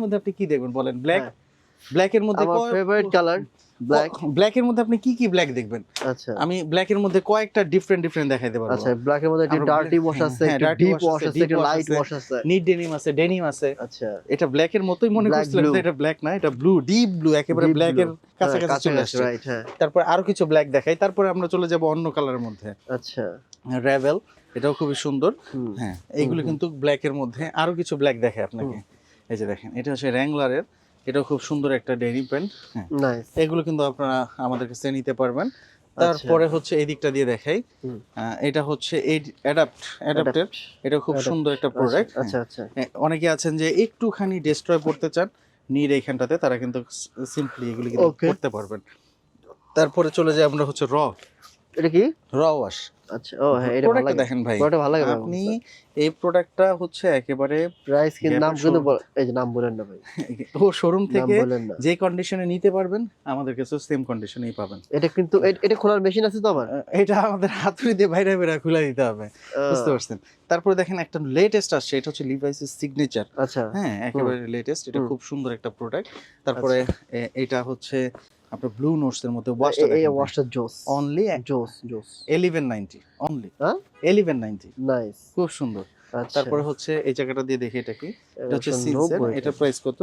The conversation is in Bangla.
মধ্যে আপনি কি দেখবেন বলেন? ব্ল্যাক, ব্ল্যাকের মধ্যে আমার ফেভারিট কালার ব্ল্যাক। ব্ল্যাকের মধ্যে আপনি কি কি ব্ল্যাক দেখবেন? আচ্ছা আমি ব্ল্যাকের মধ্যে কয়েকটা ডিফারেন্ট দেখাইতে পারবো। আচ্ছা, ব্ল্যাকের মধ্যে একটা আমরা ডার্টি ওয়াশ আছে, হ্যাঁ, একটা dirty ডিপ wash ওয়াশ আছে, আছে, deep একটা wash লাইট আছে, ওয়াশ আছে। নিট ডেনিম আছে, ডেনিম আছে। আচ্ছা এটা ব্ল্যাকের মতোই মনে Black করছিলাম, blue। যে এটা ব্ল্যাক না, এটা ব্লু, ডিপ ব্লু, একেবারে Deep ব্ল্যাকের blue। কাছাকাছি চলে আসছে। রাইট, হ্যাঁ। তারপর আরো কিছু ব্ল্যাক দেখাই, তারপরে আমরা চলে যাব অন্য কালারের মধ্যে। আচ্ছা রেভেল, এটাও খুবই সুন্দর। হুম হ্যাঁ, এইগুলো কিন্তু ব্ল্যাকের মধ্যে আরো কিছু ব্ল্যাক দেখায় আপনাকে। এই যে দেখেন, এটা হচ্ছে র্যাংলারের, এটাও খুব সুন্দর একটা ডেনিম প্যান্ট। হ্যাঁ, নাইস। এগুলো কিন্তু আপনারা আমাদের কাছে নিতে পারবেন। আচ্ছা। তারপরে হচ্ছে এই দিকটা দিয়ে দেখাই। হুম। এটা হচ্ছে এই অ্যাডাপ্টের, এটা খুব সুন্দর একটা প্রোডাক্ট। আচ্ছা আচ্ছা অনেকে আছেন যে একটুখানি ডেস্ট্রয় করতে চান নির এইখানটাতে, তারা কিন্তু সিম্পলি এগুলি কিন্তু Okay. করতে পারবেন। তারপরে চলে যাই আমরা হচ্ছে এটা কি? র ওয়াশ। আচ্ছা ও হ্যাঁ, এটা ভালো প্রোডাক্টটা লাগে। দেখেন ভাই, প্রোডাক্টটা ভালো লাগে ভাই। আপনি এই প্রোডাক্টটা হচ্ছে একেবারে প্রাইস কি Gap নাম এর কিন্তু showroom। এই যে নাম বলেন না ভাই, ও শোরুম নাম থেকে বলেন না। যে কন্ডিশনে নিতে পারবেন আমাদের কাছে সেম কন্ডিশনেই পাবেন। এটা কিন্তু এটা খোলার মেশিন আছে তো আবার? এটা আমাদের হাতুড়ি দিয়ে বাইরে খুলে দিতে হবে, বুঝতে পারছেন? তারপরে দেখেন একটা লেটেস্ট আসছে, এটা হচ্ছে লিভাইসের সিগনেচার। আচ্ছা হ্যাঁ, একেবারে লেটেস্ট, এটা খুব সুন্দর একটা প্রোডাক্ট। তারপরে এটা হচ্ছে আপনার ব্লু নোটস এর মধ্যে ওয়াশটা এই দেখেন, ওয়াশটা জোস অনলি জোস জোস 1190 অনলি, হ্যাঁ 1190, নাইস। খুব সুন্দর। আচ্ছা তারপরে হচ্ছে এই জায়গাটা দিয়ে দেখি, এটা কি? এটা হচ্ছে এটা সিনসের, 90 এটা প্রাইস কত?